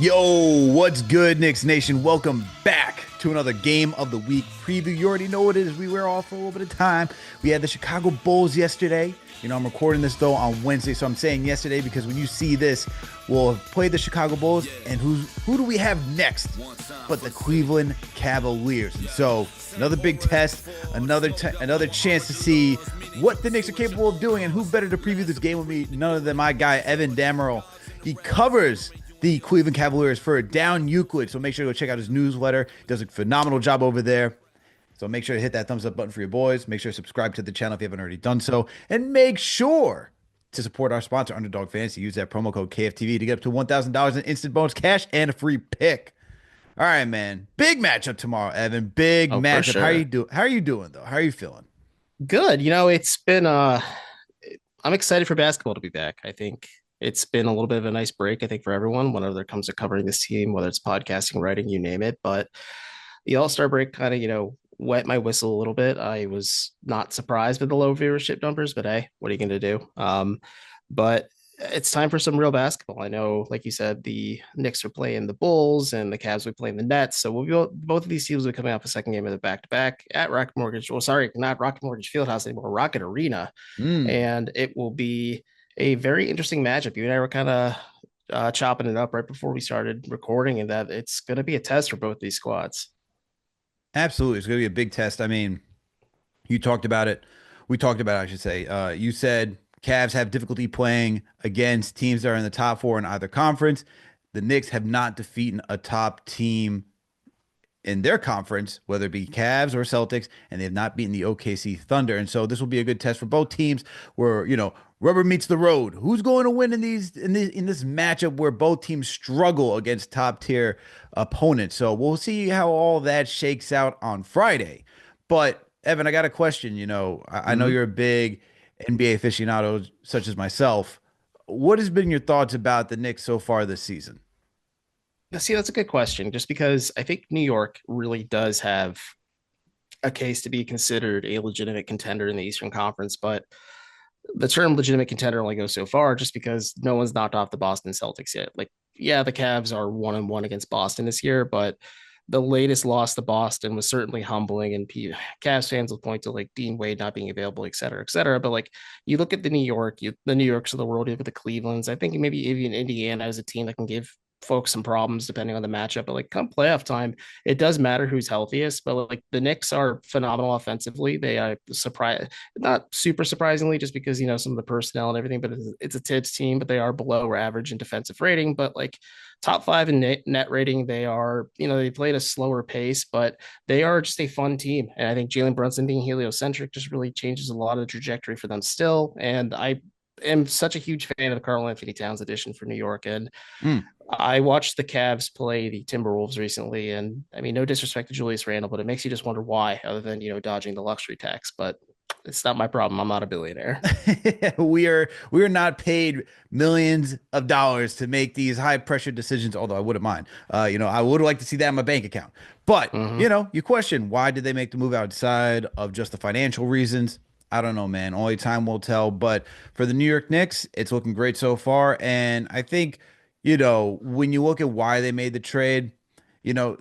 Yo, what's good, Knicks Nation? Welcome back to another Game of the Week preview. You already know what it is. We were off for a little bit of time. We had the Chicago Bulls yesterday. I'm recording this, though, on Wednesday, so I'm saying yesterday because when you see this, we'll have played the Chicago Bulls, and who do we have next but the Cleveland Cavaliers? And so, another big test, another chance to see what the Knicks are capable of doing, and who better to preview this game with me, none other than my guy, Evan Damerl. He covers the Cleveland Cavaliers for Down Euclid. So make sure to go check out his newsletter. He does a phenomenal job over there. So make sure to hit that thumbs up button for your boys. Make sure to subscribe to the channel if you haven't already done so. And make sure to support our sponsor, Underdog Fantasy. Use that promo code KFTV to get up to $1,000 in instant bonus cash and a free pick. All right, man. Big matchup tomorrow, Evan. Big matchup. Sure. How are you doing, though? How are you feeling? Good. It's been I'm excited for basketball to be back. I think it's been a little bit of a nice break, I think, for everyone, whenever it comes to covering this team, whether it's podcasting, writing, you name it. But the All-Star break kind of, wet my whistle a little bit. I was not surprised with the low viewership numbers, but hey, what are you going to do? But it's time for some real basketball. I know, like you said, the Knicks are playing the Bulls and the Cavs will be playing the Nets. So both of these teams will be coming off a second game of the back-to-back at Rocket Mortgage. Well, sorry, not Rocket Mortgage Fieldhouse anymore, Rocket Arena. And it will be a very interesting matchup. You and I were kind of chopping it up right before we started recording, and that it's going to be a test for both these squads. Absolutely. It's going to be a big test. I mean, you talked about it. We talked about it, I should say. You said Cavs have difficulty playing against teams that are in the top four in either conference. The Knicks have not defeated a top team in their conference, whether it be Cavs or Celtics, and they have not beaten the OKC Thunder. And so this will be a good test for both teams where, rubber meets the road. Who's going to win in this matchup where both teams struggle against top tier opponents? So we'll see how all that shakes out on Friday. But Evan, I got a question. I know you're a big NBA aficionado such as myself. What has been your thoughts about the Knicks so far this season? See, that's a good question, just because I think New York really does have a case to be considered a legitimate contender in the Eastern Conference, but the term legitimate contender only goes so far just because no one's knocked off the Boston Celtics yet. Like, yeah, the Cavs are 1-1 against Boston this year, but the latest loss to Boston was certainly humbling, and Cavs fans will point to like Dean Wade not being available, et cetera, et cetera. But like, you look at the New Yorks of the world, you look at the Clevelands. I think maybe even Indiana as a team that can give folks some problems depending on the matchup. But like, come playoff time, it does matter who's healthiest. But like, the Knicks are phenomenal offensively. They are not super surprisingly, just because some of the personnel and everything. But it's a Tibbs team, but they are below average in defensive rating. But like, top five in net rating. They are, they play at a slower pace, but they are just a fun team. And I think Jalen Brunson being heliocentric just really changes a lot of the trajectory for them still. And I am such a huge fan of the Karl Anthony Towns edition for New York. And Mm. I watched the Cavs play the Timberwolves recently. And I mean, no disrespect to Julius Randle, but it makes you just wonder why, other than, dodging the luxury tax. But it's not my problem. I'm not a billionaire. we are not paid millions of dollars to make these high pressure decisions, although I wouldn't mind. I would like to see that in my bank account. But, Mm-hmm. you question, why did they make the move outside of just the financial reasons? I don't know, man. Only time will tell. But for the New York Knicks, it's looking great so far. And I think, when you look at why they made the trade, you know,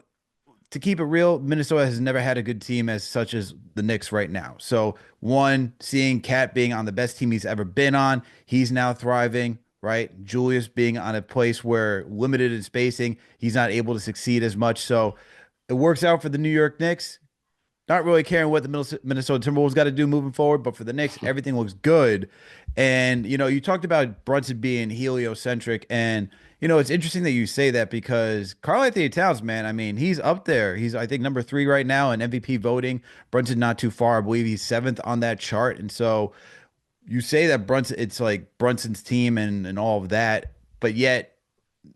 to keep it real, Minnesota has never had a good team as such as the Knicks right now. So, one, seeing Cat being on the best team he's ever been on, he's now thriving, right? Julius being on a place where limited in spacing, he's not able to succeed as much. So, it works out for the New York Knicks. Not really caring what the Minnesota Timberwolves got to do moving forward, but for the Knicks, everything looks good. And, you talked about Brunson being heliocentric, and, it's interesting that you say that because Karl Anthony Towns, man, I mean, he's up there. He's, I think, number 3 right now in MVP voting. Brunson not too far. I believe he's 7th on that chart. And so you say that Brunson, it's like Brunson's team and all of that, but yet,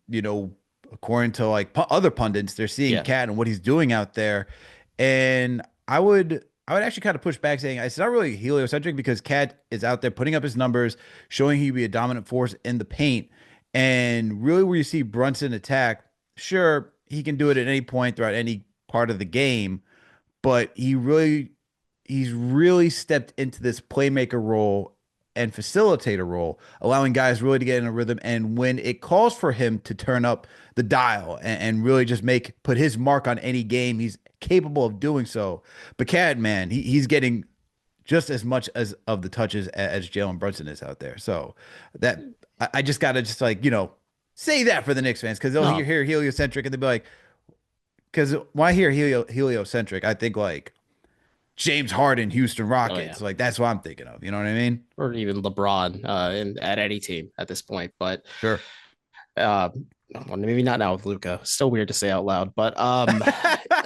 you know, according to like other pundits, they're seeing Yeah. Cat and what he's doing out there. And I would actually kind of push back saying it's not really heliocentric because Cat is out there putting up his numbers, showing he'd be a dominant force in the paint. And really where you see Brunson attack, sure, he can do it at any point throughout any part of the game, but he's really stepped into this playmaker role and facilitator role, allowing guys really to get in a rhythm. And when it calls for him to turn up the dial and really just put his mark on any game, he's capable of doing so. But Cat, man, he's getting just as much as of the touches as Jalen Brunson is out there. So that I just gotta just like, say that for the Knicks fans because they'll No, hear heliocentric and they'll be like, because when I hear heliocentric, I think like James Harden, Houston oh yeah, Rockets. Like that's what I'm thinking of. You know what I mean? or even LeBron at any team at this point. But Sure. uh, well, maybe not now with Luca. Still weird to say out loud, but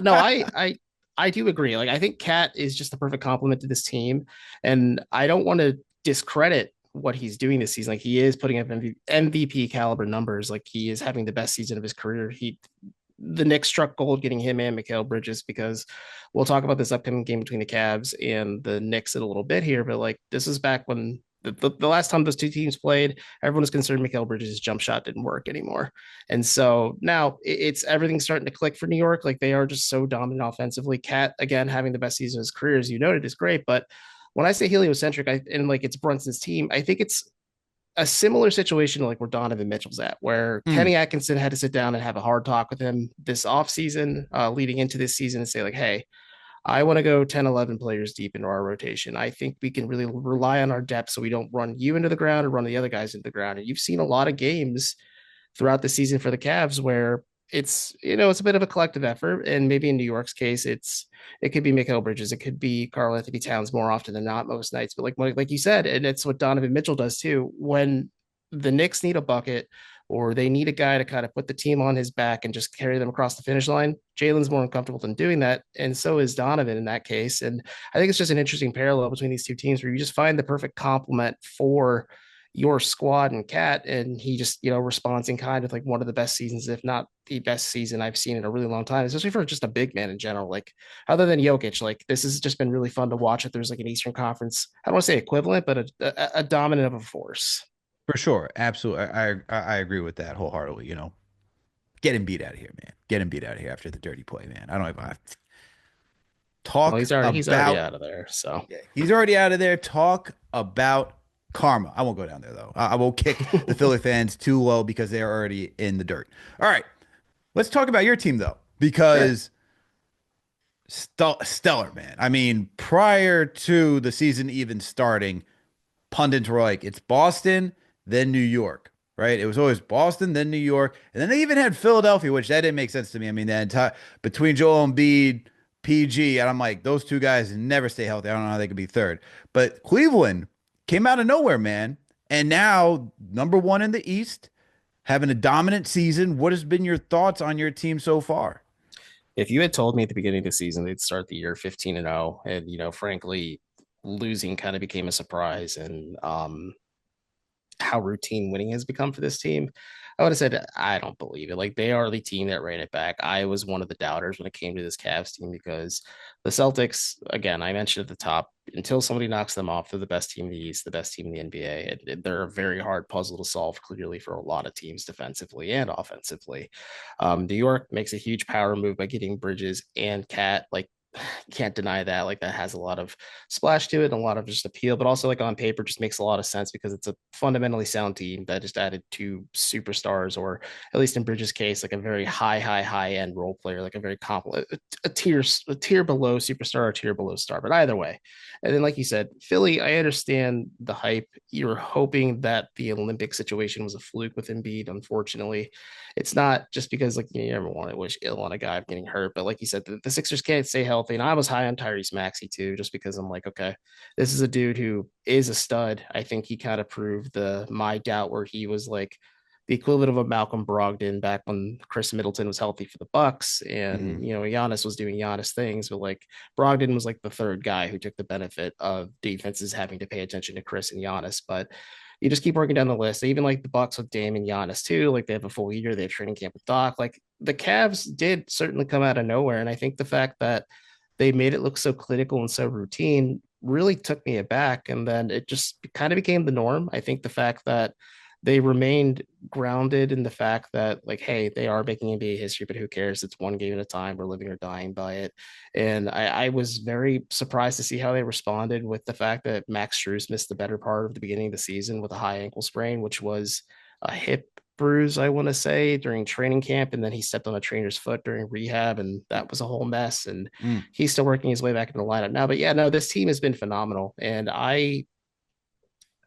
no, I do agree. Like I think Cat is just the perfect complement to this team, and I don't want to discredit what he's doing this season. Like he is putting up MVP caliber numbers. Like he is having the best season of his career. The Knicks struck gold getting him and Mikal Bridges because we'll talk about this upcoming game between the Cavs and the Knicks in a little bit here. But like this is back when the last time those two teams played, everyone was concerned Mikal Bridges' jump shot didn't work anymore. And so now it's everything's starting to click for New York. Like they are just so dominant offensively. Cat, again, having the best season of his career, as you noted, is great. But when I say heliocentric, and like it's Brunson's team, I think it's a similar situation like where Donovan Mitchell's at, where Mm, Kenny Atkinson had to sit down and have a hard talk with him this offseason, leading into this season, and say, like, hey, I want to go 10, 11 players deep into our rotation. I think we can really rely on our depth so we don't run you into the ground or run the other guys into the ground. And you've seen a lot of games throughout the season for the Cavs where it's a bit of a collective effort, and maybe in New York's case, it could be Mikal Bridges, it could be Karl Anthony Towns more often than not most nights. But like you said, and it's what Donovan Mitchell does too. When the Knicks need a bucket or they need a guy to kind of put the team on his back and just carry them across the finish line, Jalen's more uncomfortable than doing that, and so is Donovan in that case. And I think it's just an interesting parallel between these two teams where you just find the perfect complement for your squad and Cat, and he just responds in kind of like one of the best seasons, if not the best season I've seen in a really long time, especially for just a big man in general. Like other than Jokic, like this has just been really fun to watch. If there's like an Eastern Conference, I don't want to say equivalent, but a dominant of a force. for sure. Absolutely. I agree with that wholeheartedly. Get him beat out of here, man. Get him beat out of here after the dirty play, man. I don't even have to Well, talk he's already about. out of there. So Yeah, he's already out of there. Talk about karma. I won't go down there though. I won't kick the Philly fans too low because they're already in the dirt. All right, let's talk about your team though, sure. because stellar, man. I mean, prior to the season even starting, pundits were like, it's Boston, then New York, right? It was always Boston, then New York, and then they even had Philadelphia, which that didn't make sense to me. I mean, that entire between Joel Embiid, PG, and I'm like, those two guys never stay healthy. I don't know how they could be third. But Cleveland came out of nowhere, man, and now number one in the East, having a dominant season. What has been your thoughts on your team so far? If you had told me at the beginning of the season they'd start the year 15-0, and frankly, losing kind of became a surprise, and how routine winning has become for this team, I would have said I don't believe it. Like they are the team that ran it back. I was one of the doubters when it came to this Cavs team because the Celtics, again, I mentioned at the top, until somebody knocks them off, they're the best team in the East, the best team in the NBA. They're a very hard puzzle to solve, clearly, for a lot of teams defensively and offensively. New York makes a huge power move by getting Bridges and Cat. Like can't deny that. Like that has a lot of splash to it and a lot of just appeal, but also like on paper just makes a lot of sense because it's a fundamentally sound team that just added two superstars, or at least in Bridges' case, like a very high end role player, like a very complete a tier below superstar, a tier below star. But either way, and then like you said, Philly, I understand the hype. You're hoping that the Olympic situation was a fluke with Embiid. Unfortunately, it's not, just because like you never want to wish ill on a guy getting hurt. But like you said, the Sixers can't stay healthy. And I was high on Tyrese Maxey too, just because I'm like, okay, this is a dude who is a stud. I think he kind of proved my doubt where he was like the equivalent of a Malcolm Brogdon back when Chris Middleton was healthy for the Bucks, and Mhm. Giannis was doing Giannis things, but like Brogdon was like the third guy who took the benefit of defenses having to pay attention to Chris and Giannis. But you just keep working down the list. Even like the Bucks with Dame and Giannis too. Like they have a full year. They have training camp with Doc. Like the Cavs did certainly come out of nowhere, and I think the fact that they made it look so clinical and so routine really took me aback. And then it just kind of became the norm. I think the fact that they remained grounded in the fact that, like, hey, they are making NBA history, but who cares? It's one game at a time. We're living or dying by it. And I was very surprised to see how they responded with the fact that Max Strus missed the better part of the beginning of the season with a high ankle sprain, which was a hip bruise, I want to say, during training camp. And then he stepped on a trainer's foot during rehab, and that was a whole mess. And Mm. he's still working his way back in the lineup now. But yeah, no, this team has been phenomenal. And I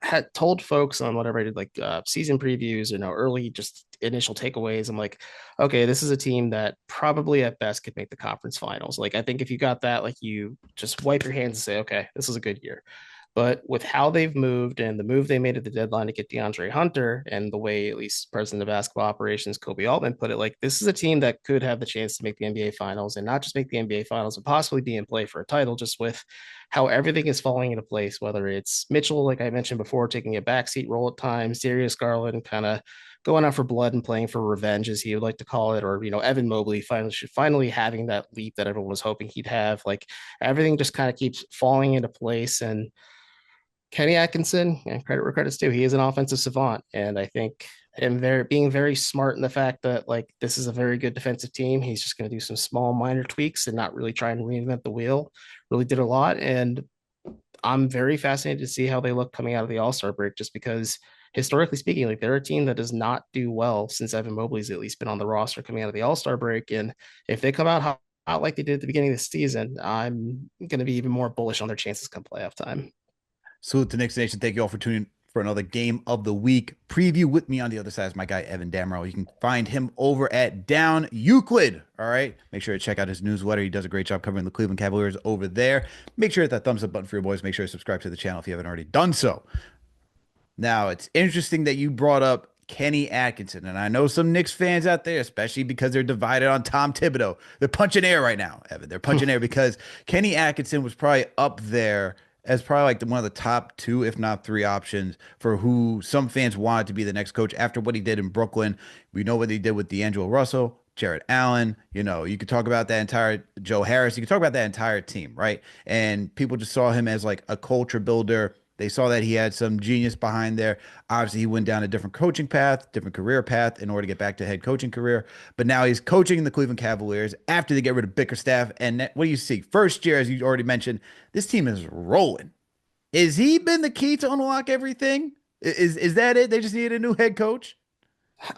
had told folks on whatever I did, like season previews or early just initial takeaways. I'm like, okay, this is a team that probably at best could make the conference finals. Like, I think if you got that, like, you just wipe your hands and say, okay, this is a good year. But with how they've moved and the move they made at the deadline to get DeAndre Hunter, and the way at least President of Basketball Operations Kobe Altman put it, like, this is a team that could have the chance to make the NBA Finals, and not just make the NBA Finals, but possibly be in play for a title, just with how everything is falling into place. Whether it's Mitchell, like I mentioned before, taking a backseat role at times, Darius Garland kind of going out for blood and playing for revenge, as he would like to call it, or Evan Mobley finally having that leap that everyone was hoping he'd have. Like, everything just kind of keeps falling into place. And Kenny Atkinson, and credit where credit's due, he is an offensive savant, and I think him being very smart in the fact that, like, this is a very good defensive team. He's just going to do some small minor tweaks and not really try and reinvent the wheel. Really did a lot, and I'm very fascinated to see how they look coming out of the All Star break, just because historically speaking, like, they're a team that does not do well since Evan Mobley's at least been on the roster coming out of the All Star break, and if they come out like they did at the beginning of the season, I'm going to be even more bullish on their chances come playoff time. Salute to Knicks Nation. Thank you all for tuning in for another game of the week preview. With me on the other side is my guy, Evan Damrow. You can find him over at Down Euclid. All right. Make sure to check out his newsletter. He does a great job covering the Cleveland Cavaliers over there. Make sure to hit that thumbs up button for your boys. Make sure to subscribe to the channel if you haven't already done so. Now, it's interesting that you brought up Kenny Atkinson. And I know some Knicks fans out there, especially because they're divided on Tom Thibodeau. They're punching air right now, Evan. They're punching air because Kenny Atkinson was probably up there as probably like one of the top two, if not three options for who some fans wanted to be the next coach after what he did in Brooklyn. We know what he did with D'Angelo Russell, Jared Allen. You could talk about that entire Joe Harris. You could talk about that entire team, right? And people just saw him as like a culture builder. They saw that he had some genius behind there. Obviously, he went down a different coaching path, different career path in order to get back to head coaching career. But now he's coaching the Cleveland Cavaliers after they get rid of Bickerstaff. And what do you see? First year, as you already mentioned, this team is rolling. Is he been the key to unlock everything? Is that it? They just needed a new head coach?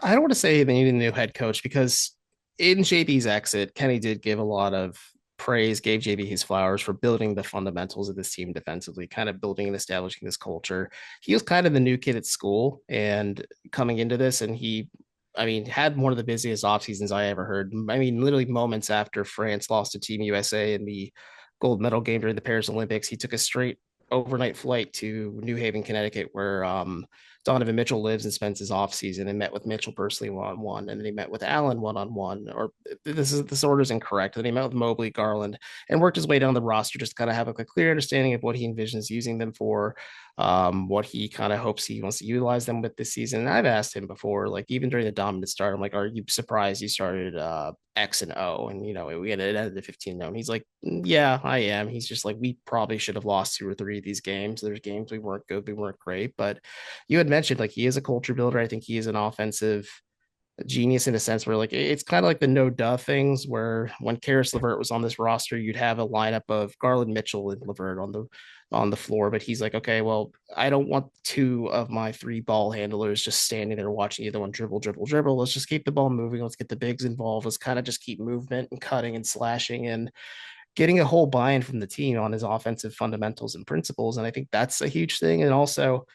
I don't want to say they need a new head coach, because in JB's exit, Kenny did give a lot of praise, gave JB his flowers for building the fundamentals of this team defensively, kind of building and establishing this culture. He was kind of the new kid at school and coming into this, and I mean, had one of the busiest off seasons I ever heard. I mean, literally moments after France lost to Team USA in the gold medal game during the Paris Olympics, he took a straight overnight flight to New Haven, Connecticut, where Donovan Mitchell lives, and spends his off season, and met with Mitchell personally one on one, and then he met with Allen one on one. Or this order is incorrect. Then he met with Mobley, Garland, and worked his way down the roster, just kind of have a clear understanding of what he envisions using them for, what he kind of hopes he wants to utilize them with this season. And I've asked him before, like, even during the dominant start, I'm like, are you surprised you started X and O? And we ended at 15-0. And he's like, yeah, I am. He's just like, we probably should have lost two or three of these games. There's games we weren't good, we weren't great, but you had mentioned, like, he is a culture builder. I think he is an offensive genius in a sense where, like, it's kind of like the no duh things, where when Karis LeVert was on this roster, you'd have a lineup of Garland, Mitchell, and LeVert on the floor. But he's like, okay, well, I don't want two of my three ball handlers just standing there watching either one dribble, dribble, dribble. Let's just keep the ball moving. Let's get the bigs involved. Let's kind of just keep movement and cutting and slashing and getting a whole buy-in from the team on his offensive fundamentals and principles. And I think that's a huge thing. And also,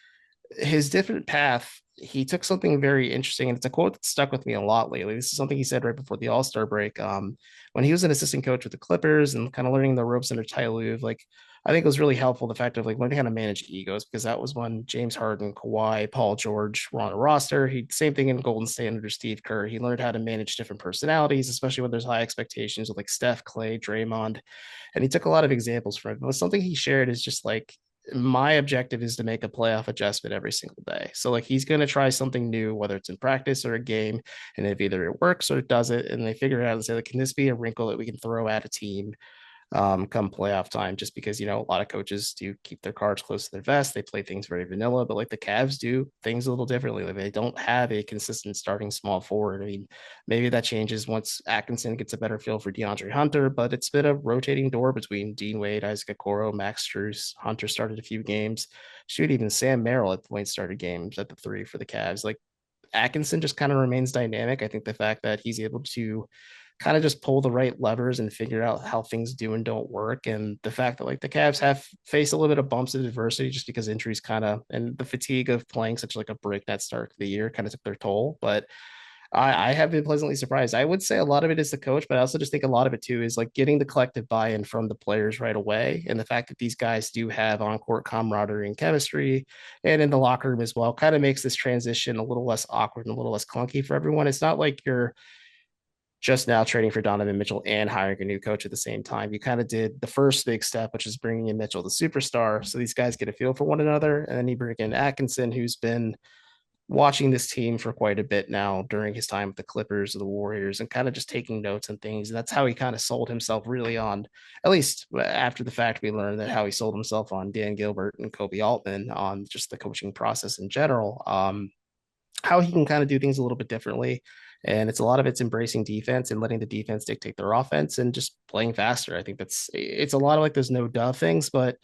his different path, he took something very interesting, and it's a quote that stuck with me a lot lately. This is something he said right before the All-Star break. When he was an assistant coach with the Clippers and kind of learning the ropes under Ty Lue, like, I think it was really helpful, the fact of, like, learning how to manage egos, because that was when James Harden, Kawhi, Paul George were on a roster. He same thing in Golden State under Steve Kerr. He learned how to manage different personalities, especially when there's high expectations with, like, Steph, Clay, Draymond, and he took a lot of examples from it. But something he shared is just like, my objective is to make a playoff adjustment every single day. So, like, he's going to try something new, whether it's in practice or a game. And if either it works or it doesn't, and they figure it out and say, like, can this be a wrinkle that we can throw at a team come playoff time, just because, a lot of coaches do keep their cards close to their vest. They play things very vanilla, but like the Cavs do things a little differently. Like they don't have a consistent starting small forward. I mean, maybe that changes once Atkinson gets a better feel for DeAndre Hunter, but it's been a rotating door between Dean Wade, Isaac Okoro, Max Strus. Hunter started a few games. Shoot, even Sam Merrill at points started games at the three for the Cavs. Like Atkinson just kind of remains dynamic. I think the fact that he's able to kind of just pull the right levers and figure out how things do and don't work. And the fact that like the Cavs have faced a little bit of bumps of adversity just because injuries kind of and the fatigue of playing such like a breakneck start to the year kind of took their toll. But I have been pleasantly surprised. I would say a lot of it is the coach, but I also just think a lot of it too is like getting the collective buy-in from the players right away. And the fact that these guys do have on-court camaraderie and chemistry and in the locker room as well kind of makes this transition a little less awkward and a little less clunky for everyone. It's not like you're just now trading for Donovan Mitchell and hiring a new coach at the same time. You kind of did the first big step, which is bringing in Mitchell, the superstar. So these guys get a feel for one another. And then you bring in Atkinson, who's been watching this team for quite a bit now during his time with the Clippers or the Warriors and kind of just taking notes and things. And that's how he kind of sold himself really on, at least after the fact, we learned that how he sold himself on Dan Gilbert and Kobe Altman on just the coaching process in general. How he can kind of do things a little bit differently. And it's a lot of it's embracing defense and letting the defense dictate their offense and just playing faster. I think it's a lot of like those no duh things, but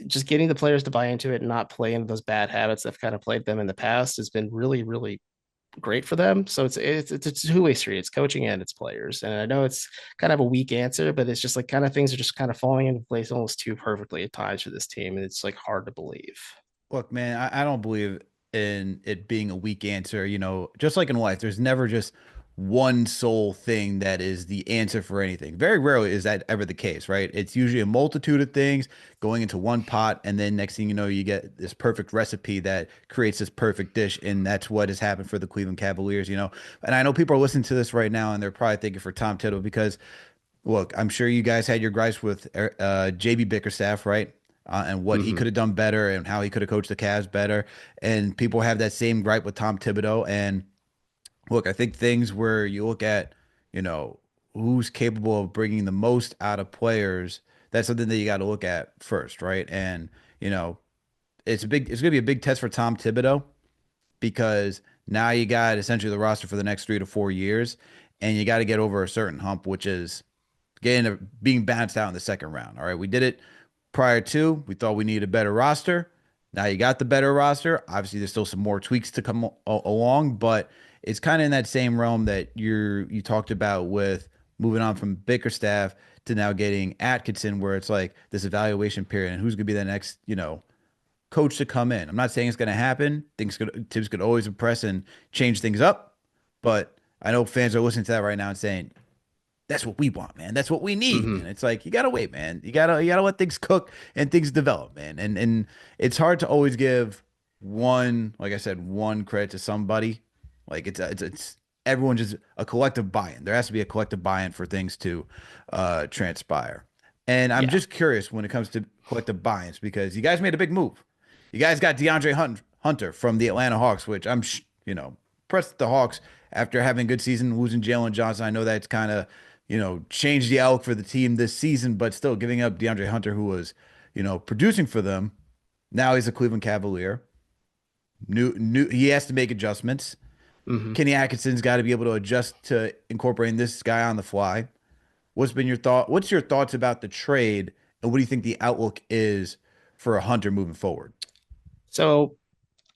just getting the players to buy into it and not play into those bad habits that have kind of played them in the past has been really, really great for them. So it's a two-way street. It's coaching and it's players. And I know it's kind of a weak answer, but it's just like kind of things are just kind of falling into place almost too perfectly at times for this team. And it's like hard to believe. Look, man, I don't believe in it being a weak answer. Just like in life, there's never just one sole thing that is the answer for anything. Very rarely is that ever the case, right? It's usually a multitude of things going into one pot, and then next thing you know, you get this perfect recipe that creates this perfect dish, and that's what has happened for the Cleveland Cavaliers. And I know people are listening to this right now, and they're probably thinking for Tom Tittle because look, I'm sure you guys had your gripes with JB Bickerstaff, right? And what he Mm-hmm. could have done better and how he could have coached the Cavs better. And people have that same gripe with Tom Thibodeau. And look, I think things where you look at, you know, who's capable of bringing the most out of players, that's something that you got to look at first, right? And, you know, it's going to be a big test for Tom Thibodeau because now you got essentially the roster for the next 3 to 4 years, and you got to get over a certain hump, which is being bounced out in the second round. All right, we did it prior to. We thought we needed a better roster. Now you got the better roster. Obviously, there's still some more tweaks to come along, but it's kind of in that same realm that you talked about with moving on from Bickerstaff to now getting Atkinson, where it's like this evaluation period and who's going to be the next, coach to come in. I'm not saying it's going to happen. Tibbs could always impress and change things up, but I know fans are listening to that right now and saying, that's what we want, man. That's what we need. Mm-hmm. And it's like you gotta wait, man. You gotta let things cook and things develop, man. And it's hard to always give one, like I said, one credit to somebody. Like it's everyone just a collective buy-in. There has to be a collective buy-in for things to transpire. And I'm Yeah. just curious when it comes to collective buy-ins because you guys made a big move. You guys got Hunter from the Atlanta Hawks, which impressed the Hawks after having a good season, losing Jalen Johnson. I know that's kind of changed the outlook for the team this season, but still giving up DeAndre Hunter, who was, producing for them. Now he's a Cleveland Cavalier. He has to make adjustments. Mm-hmm. Kenny Atkinson's got to be able to adjust to incorporating this guy on the fly. What's your thoughts about the trade, and what do you think the outlook is for a Hunter moving forward? So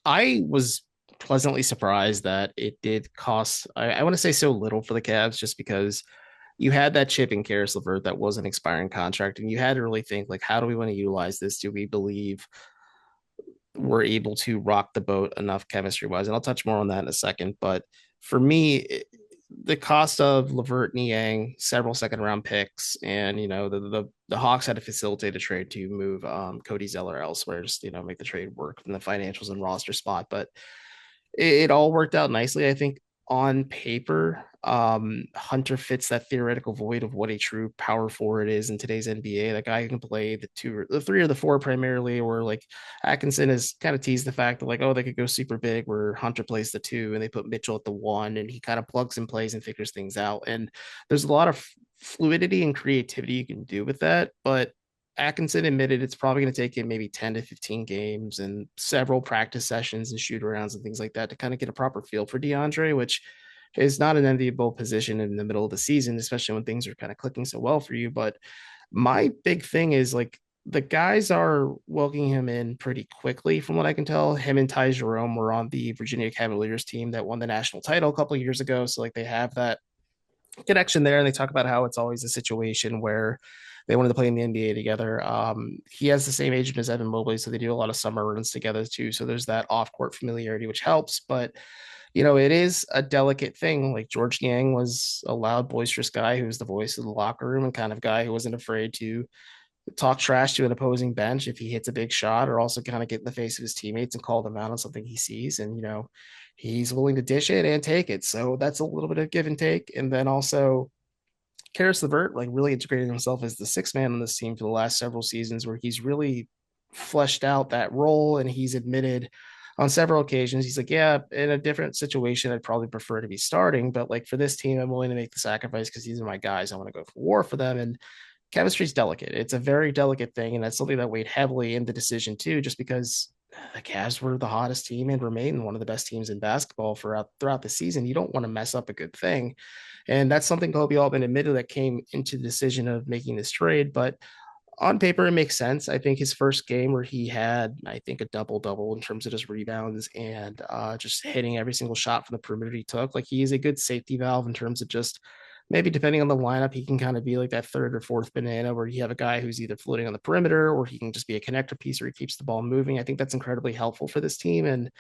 I was pleasantly surprised that it did cost, I want to say so little for the Cavs, just because you had that chip in Karis LeVert that was an expiring contract, and you had to really think like, how do we want to utilize this? Do we believe we're able to rock the boat enough chemistry wise? And I'll touch more on that in a second. But for me, the cost of Levert, Niang, several second round picks, and the Hawks had to facilitate a trade to move Cody Zeller elsewhere, just make the trade work from the financials and roster spot. But it all worked out nicely. I think on paper, Hunter fits that theoretical void of what a true power forward is in today's NBA. That guy who can play the two, the three, or the four primarily, or like Atkinson has kind of teased the fact that like, oh, they could go super big where Hunter plays the two and they put Mitchell at the one and he kind of plugs and plays and figures things out. And there's a lot of fluidity and creativity you can do with that. But Atkinson admitted it's probably going to take him maybe 10 to 15 games and several practice sessions and shoot arounds and things like that to kind of get a proper feel for DeAndre, which is not an enviable position in the middle of the season, especially when things are kind of clicking so well for you. But my big thing is like the guys are welcoming him in pretty quickly, from what I can tell. Him and Ty Jerome were on the Virginia Cavaliers team that won the national title a couple of years ago. So like they have that connection there, and they talk about how it's always a situation where they wanted to play in the NBA together. He has the same agent as Evan Mobley, so they do a lot of summer runs together too. So there's that off-court familiarity, which helps. But it is a delicate thing. Like George Yang was a loud, boisterous guy who was the voice of the locker room and kind of guy who wasn't afraid to talk trash to an opposing bench if he hits a big shot, or also kind of get in the face of his teammates and call them out on something he sees. And, he's willing to dish it and take it. So that's a little bit of give and take. And then also, Karis LeVert, like, really integrated himself as the sixth man on this team for the last several seasons, where he's really fleshed out that role. And he's admitted on several occasions, he's like, yeah, in a different situation, I'd probably prefer to be starting. But like for this team, I'm willing to make the sacrifice because these are my guys. I want to go for war for them. And chemistry is delicate. It's a very delicate thing. And that's something that weighed heavily in the decision, too, just because the Cavs were the hottest team and remain one of the best teams in basketball throughout the season. You don't want to mess up a good thing. And that's something Kobe Altman admitted that came into the decision of making this trade. But on paper, it makes sense. I think his first game where he had, I think, a double double in terms of his rebounds and just hitting every single shot from the perimeter he took. Like he is a good safety valve in terms of just maybe depending on the lineup, he can kind of be like that third or fourth banana where you have a guy who's either floating on the perimeter or he can just be a connector piece where he keeps the ball moving. I think that's incredibly helpful for this team. And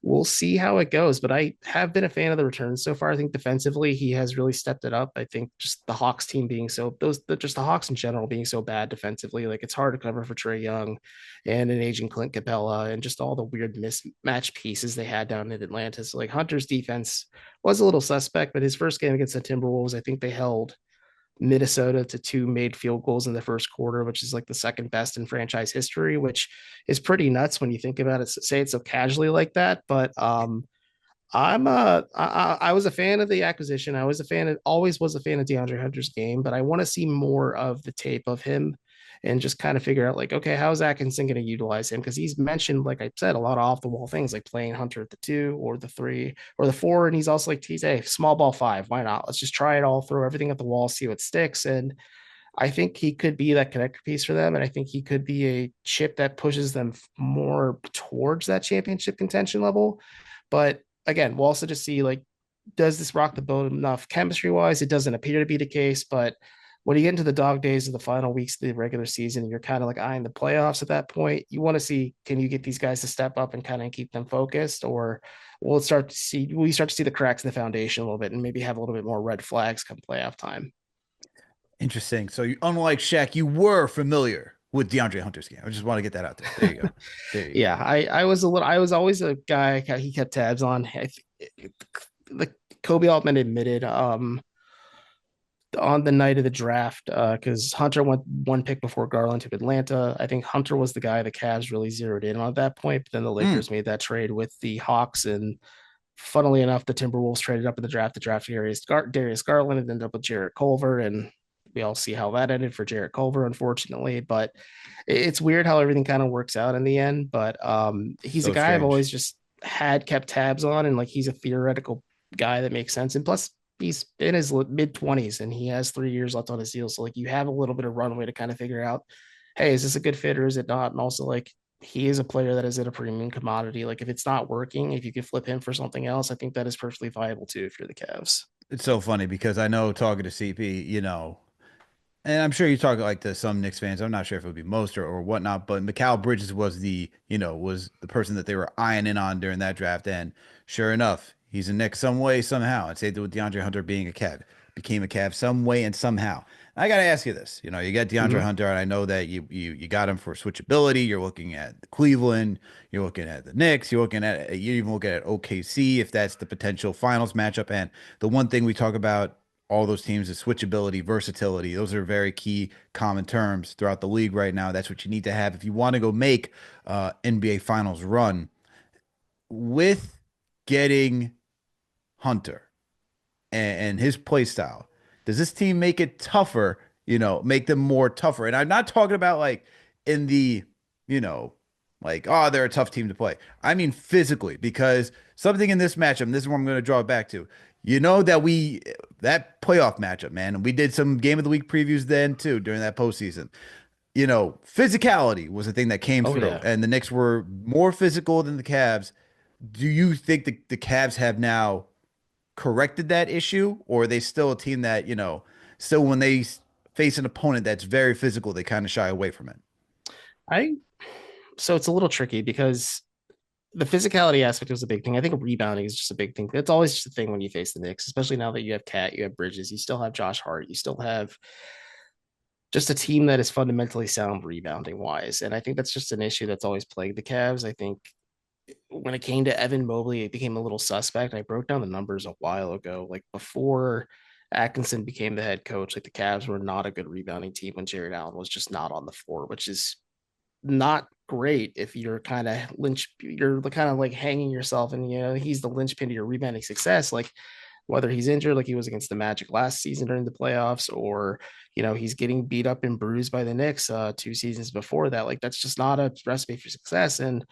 we'll see how it goes. But I have been a fan of the returns so far. I think defensively he has really stepped it up. I think just the Hawks team being just the Hawks in general being so bad defensively, like it's hard to cover for Trae Young and an aging Clint Capella and just all the weird mismatch pieces they had down in Atlanta. So like Hunter's defense was a little suspect, but his first game against the Timberwolves, I think they held Minnesota to two made field goals in the first quarter, which is like the second best in franchise history, which is pretty nuts when you think about it. Say it so casually like that, but I was a fan of the acquisition. Always was a fan of DeAndre Hunter's game, but I want to see more of the tape of him and just kind of figure out like, okay, how's Atkinson going to utilize him? Because he's mentioned, like I said, a lot of off the wall things like playing Hunter at the 2 or the 3 or the 4. And he's also like, he's a small ball 5. Why not? Let's just try it all, throw everything at the wall, see what sticks. And I think he could be that connector piece for them. And I think he could be a chip that pushes them more towards that championship contention level. But again, we'll also just see like, does this rock the boat enough chemistry wise? It doesn't appear to be the case, but when you get into the dog days of the final weeks of the regular season, you're kind of like eyeing the playoffs at that point. You want to see, can you get these guys to step up and kind of keep them focused, or will we start to see the cracks in the foundation a little bit and maybe have a little bit more red flags come playoff time? Interesting. So you, unlike Shaq, you were familiar with DeAndre Hunter's game. I just want to get that out there. There you go. There you go. Yeah, I was always a guy he kept tabs on. The Kobe Altman admitted on the night of the draft because Hunter went one pick before Garland to Atlanta. I think Hunter was the guy the Cavs really zeroed in on at that point. But then the Mm. Lakers made that trade with the Hawks, and funnily enough, the Timberwolves traded up in the draft to draft Darius Garland and ended up with Jarrett Culver, and we all see how that ended for Jarrett Culver, unfortunately. But it's weird how everything kind of works out in the end. But he's a So guy I've strange. always just had kept tabs on, and like he's a theoretical guy that makes sense. And plus, he's in his mid 20s and he has 3 years left on his deal. So like you have a little bit of runway to kind of figure out, hey, is this a good fit or is it not? And also like he is a player that is at a premium commodity. Like if it's not working, if you could flip him for something else, I think that is perfectly viable too if you're the Cavs. It's so funny because I know talking to CP, and I'm sure you talk like to some Knicks fans. I'm not sure if it would be most or whatnot, but Mikal Bridges was was the person that they were eyeing in on during that draft. And sure enough, he's a Knicks some way, somehow. And say with DeAndre Hunter being a Cav, became a Cav some way and somehow. I got to ask you this. You got DeAndre Mm-hmm. Hunter, and I know that you got him for switchability. You're looking at Cleveland, you're looking at the Knicks, you're even looking at OKC if that's the potential finals matchup. And the one thing we talk about all those teams is switchability, versatility. Those are very key common terms throughout the league right now. That's what you need to have if you want to go make NBA Finals run. With getting Hunter and his play style, Does this team make it tougher, make them more tougher? And I'm not talking about like in the, you know, like, oh, they're a tough team to play. I mean physically, because something in this matchup, and this is where I'm going to draw it back to. That playoff matchup, man, and we did some game of the week previews then too during that postseason. Physicality was the thing that came Oh through, yeah. and the Knicks were more physical than the Cavs. Do you think the Cavs have now corrected that issue, or are they still a team that, still when they face an opponent that's very physical, they kind of shy away from it? I so it's a little tricky because the physicality aspect was a big thing. I think rebounding is just a big thing. It's always just a thing when you face the Knicks, especially now that you have Cat, you have Bridges, you still have Josh Hart, you still have just a team that is fundamentally sound rebounding wise. And I think that's just an issue that's always plagued the Cavs. I think when it came to Evan Mobley, it became a little suspect. I broke down the numbers a while ago. Like before Atkinson became the head coach, like the Cavs were not a good rebounding team when Jared Allen was just not on the floor, which is not great if you're kind of you're kind of like hanging yourself and he's the linchpin to your rebounding success. Like whether he's injured like he was against the Magic last season during the playoffs, or he's getting beat up and bruised by the Knicks 2 seasons before that. Like that's just not a recipe for success. And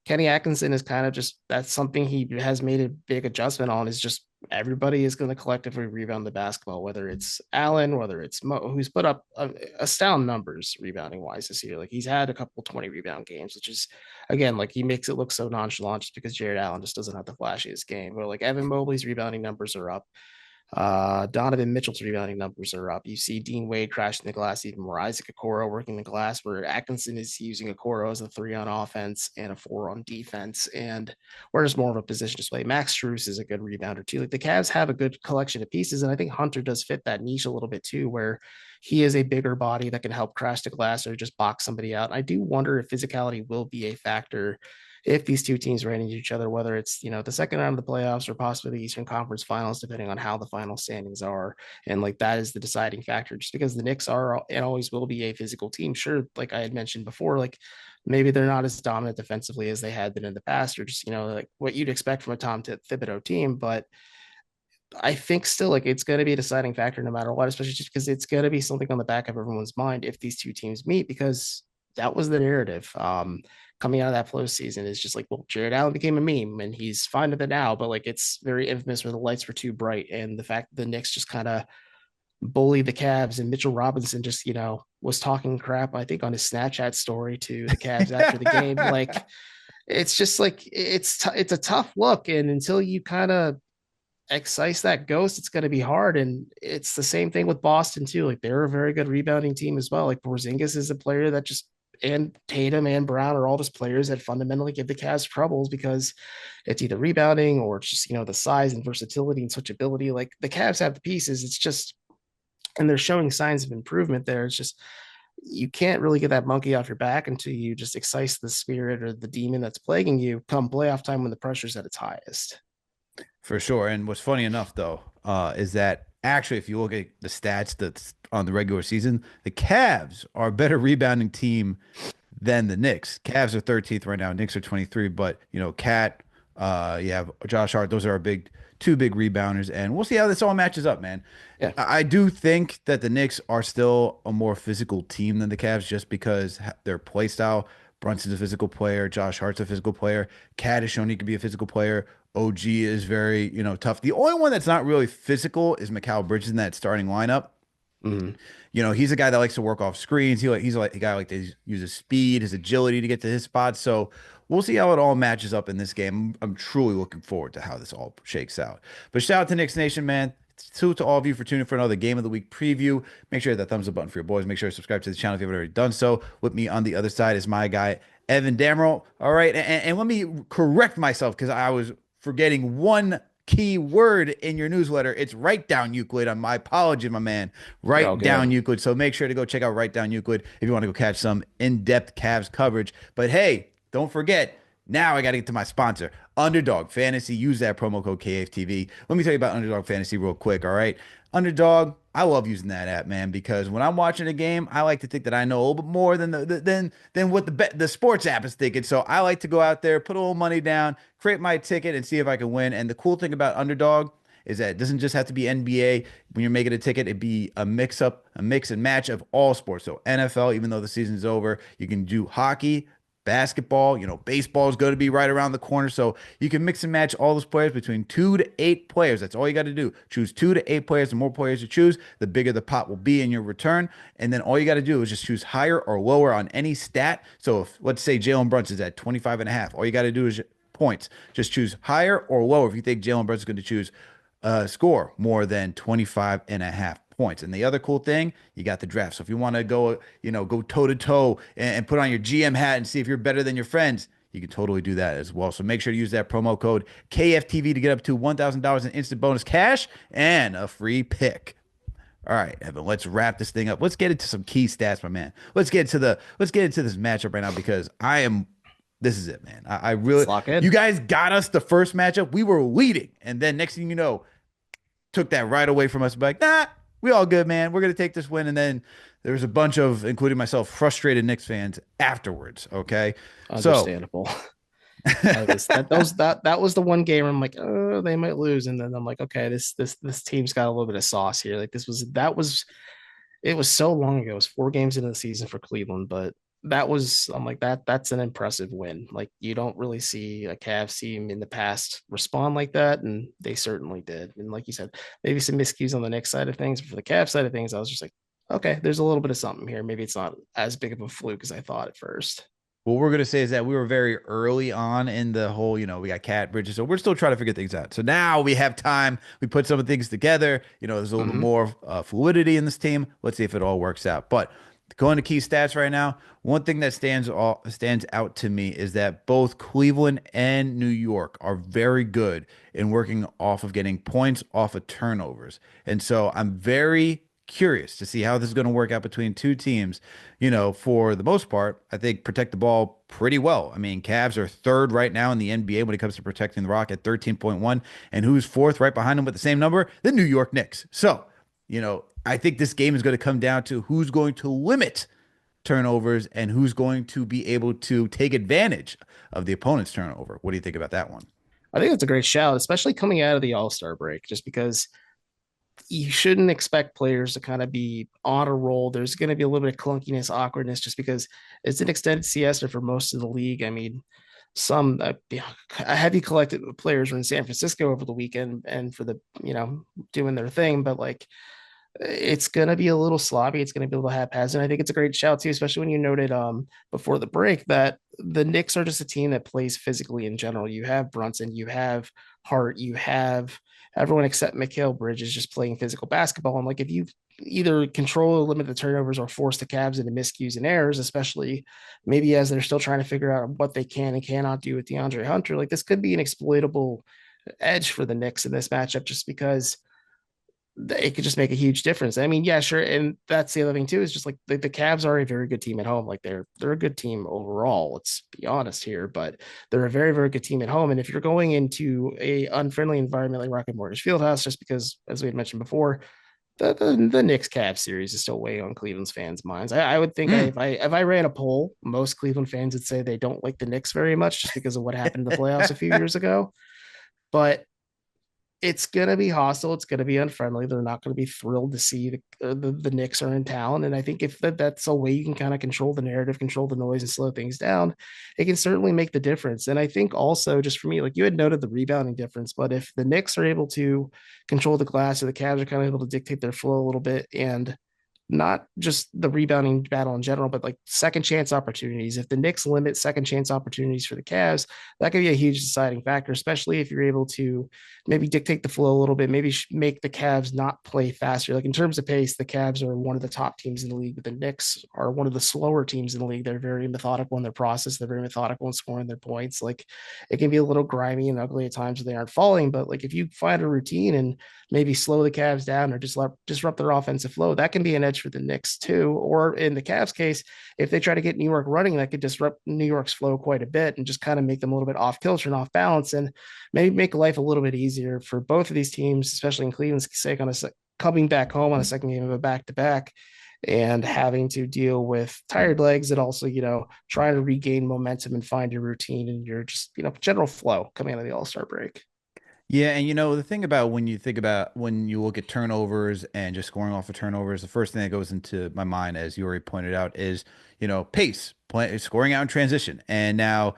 Kenny Atkinson is kind of just that's something he has made a big adjustment on, is just everybody is going to collectively rebound the basketball, whether it's Allen, whether it's Mo, who's put up astound numbers rebounding wise this year. Like he's had a couple 20 rebound games, which is, again, like he makes it look so nonchalant just because Jared Allen just doesn't have the flashiest game. But like Evan Mobley's rebounding numbers are up. Donovan Mitchell's rebounding numbers are up. You see Dean Wade crashing the glass, even more Isaac Okoro working the glass, where Atkinson is using Okoro as a 3 on offense and a 4 on defense. And where's more of a position display? Max Strus is a good rebounder too. Like the Cavs have a good collection of pieces, and I think Hunter does fit that niche a little bit too, where he is a bigger body that can help crash the glass or just box somebody out. I do wonder if physicality will be a factor if these two teams ran into each other, whether it's the second round of the playoffs or possibly the Eastern Conference Finals, depending on how the final standings are, and like that is the deciding factor. Just because the Knicks are and always will be a physical team, sure, like I had mentioned before, like maybe they're not as dominant defensively as they had been in the past, or just like what you'd expect from a Tom Thibodeau team, but I think still like it's going to be a deciding factor no matter what, especially just because it's going to be something on the back of everyone's mind if these two teams meet, because that was the narrative coming out of that postseason is just like, well, Jared Allen became a meme and he's fine with it now, but like it's very infamous where the lights were too bright, and the fact that the Knicks just kind of bullied the Cavs, and Mitchell Robinson just was talking crap I think on his Snapchat story to the Cavs after the game. Like it's just like it's a tough look, and until you kind of excise that ghost, it's going to be hard. And it's the same thing with Boston too. Like they're a very good rebounding team as well. Like Porzingis is a player that just, and Tatum and Brown are all just players that fundamentally give the Cavs troubles because it's either rebounding or it's just the size and versatility and switchability. Like the Cavs have the pieces. It's just, and they're showing signs of improvement there. It's just you can't really get that monkey off your back until you just excise the spirit or the demon that's plaguing you come playoff time when the pressure's at its highest. For sure. And what's funny enough, though, is that actually, if you look at the stats that's on the regular season, the Cavs are a better rebounding team than the Knicks. Cavs are 13th right now. Knicks are 23. But, Cat, you have Josh Hart. Those are our two big rebounders. And we'll see how this all matches up, man. Yeah. I do think that the Knicks are still a more physical team than the Cavs just because their play style. Brunson's a physical player. Josh Hart's a physical player. Cat has shown he can be a physical player. OG is very, tough. The only one that's not really physical is Mikal Bridges in that starting lineup. Mhm. He's a guy that likes to work off screens. He's like a guy like to use his speed, his agility to get to his spots. So we'll see how it all matches up in this game. I'm truly looking forward to how this all shakes out. But shout out to Knicks Nation, man. To all of you for tuning in for another Game of the Week preview. Make sure you hit that thumbs up button for your boys. Make sure to subscribe to the channel if you haven't already done so. With me on the other side is my guy, Evan Damero. All right. And let me correct myself because I was forgetting one key word in your newsletter. It's Write Down Euclid. My apology, my man. You're all Write Down good. Euclid. So make sure to go check out Write Down Euclid if you want to go catch some in-depth Cavs coverage. But hey, don't forget, now I got to get to my sponsor, Underdog Fantasy. Use that promo code KFTV. Let me tell you about Underdog Fantasy real quick, all right? Underdog, I love using that app, man, because when I'm watching a game, I like to think that I know a little bit more than than what the sports app is thinking. So I like to go out there, put a little money down, create my ticket, and see if I can win. And the cool thing about Underdog is that it doesn't just have to be NBA when you're making a ticket. It'd be a mix and match of all sports. So NFL, even though the season's over, you can do hockey, basketball, baseball is going to be right around the corner. So you can mix and match all those players between 2 to 8 players. That's all you got to do. Choose 2 to 8 players. The more players you choose, the bigger the pot will be in your return. And then all you got to do is just choose higher or lower on any stat. So if, let's say, Jalen Brunson's at 25 and a half, all you got to do is points. Just choose higher or lower if you think Jalen Brunson's going to choose score more than 25 and a half points. And the other cool thing, you got the draft. So if you want to go, go toe to toe and put on your GM hat and see if you're better than your friends, you can totally do that as well. So make sure to use that promo code KFTV to get up to $1,000 in instant bonus cash and a free pick. All right, Evan, let's wrap this thing up. Let's get into some key stats, my man. Let's get into this matchup right now because this is it, man. I Let's really, lock in. you guys got us the first matchup. We were leading, and then next thing you know, took that right away from us. Like, nah, we all good, man. We're gonna take this win. And then there was a bunch of, including myself, frustrated Knicks fans afterwards. Okay, so Understandable. That was the one game where I'm like, oh, they might lose, and then I'm like, okay, this team's got a little bit of sauce here. Like it was so long ago. It was 4 games into the season for Cleveland, but I'm like that's an impressive win. Like you don't really see a Cavs team in the past respond like that, and they certainly did. And like you said, maybe some miscues on the Knicks side of things, but for the Cavs side of things, I was just like, okay, there's a little bit of something here. Maybe it's not as big of a fluke as I thought at first. what we're gonna say is that we were very early on in the whole, we got cat bridges, so we're still trying to figure things out. So now we have time. We put some of the things together. There's a little bit Mm-hmm. more fluidity in this team. Let's see if it all works out. But going to key stats right now, one thing that stands out to me is that both Cleveland and New York are very good in working off of getting points off of turnovers. And so I'm very curious to see how this is going to work out between two teams. For the most part, I think protect the ball pretty well. I mean, Cavs are third right now in the NBA when it comes to protecting the rock at 13.1. And who's fourth right behind them with the same number? The New York Knicks. So, I think this game is going to come down to who's going to limit turnovers and who's going to be able to take advantage of the opponent's turnover. What do you think about that one? I think that's a great shout, especially coming out of the All Star break, just because you shouldn't expect players to kind of be on a roll. There's going to be a little bit of clunkiness, awkwardness, just because it's an extended siesta for most of the league. I mean, some a heavy collective of players were in San Francisco over the weekend and for the doing their thing, but like it's going to be a little sloppy. It's going to be a little haphazard. I think it's a great shout too, especially when you noted before the break that the Knicks are just a team that plays physically in general. You have Brunson, you have Hart, you have everyone except Mikal Bridges just playing physical basketball. And like if you either control or limit the turnovers or force the Cavs into miscues and errors, especially maybe as they're still trying to figure out what they can and cannot do with DeAndre Hunter, like this could be an exploitable edge for the Knicks in this matchup just because it could just make a huge difference. I mean, yeah, sure. And that's the other thing too, is just like the Cavs are a very good team at home. Like they're a good team overall. Let's be honest here, but they're a very, very good team at home. And if you're going into a unfriendly environment like Rocket Mortgage Fieldhouse, just because as we had mentioned before, the Knicks Cavs series is still weighing on Cleveland's fans' minds. I would think Mm. if I ran a poll, most Cleveland fans would say they don't like the Knicks very much just because of what happened in the playoffs a few years ago. But it's going to be hostile. It's going to be unfriendly. They're not going to be thrilled to see the Knicks are in town. And I think if that's a way you can kind of control the narrative, control the noise, and slow things down, it can certainly make the difference. And I think also, just for me, like you had noted the rebounding difference, but if the Knicks are able to control the glass or the Cavs are kind of able to dictate their flow a little bit and not just the rebounding battle in general, but like second chance opportunities. If the Knicks limit second chance opportunities for the Cavs, that could be a huge deciding factor, especially if you're able to maybe dictate the flow a little bit, maybe make the Cavs not play faster. Like in terms of pace, the Cavs are one of the top teams in the league, but the Knicks are one of the slower teams in the league. They're very methodical in their process. They're very methodical in scoring their points. Like it can be a little grimy and ugly at times when they aren't falling, but like if you find a routine and maybe slow the Cavs down or just disrupt their offensive flow, that can be an edge for the Knicks too. Or in the Cavs case, if they try to get New York running, that could disrupt New York's flow quite a bit and just kind of make them a little bit off kilter and off balance and maybe make life a little bit easier for both of these teams, especially in Cleveland's sake coming back home on a second game of a back-to-back and having to deal with tired legs and also, trying to regain momentum and find your routine and your just, general flow coming out of the All-Star break. Yeah, and the thing about when you think about when you look at turnovers and just scoring off of turnovers, the first thing that goes into my mind, as you already pointed out, is pace, scoring out in transition. And now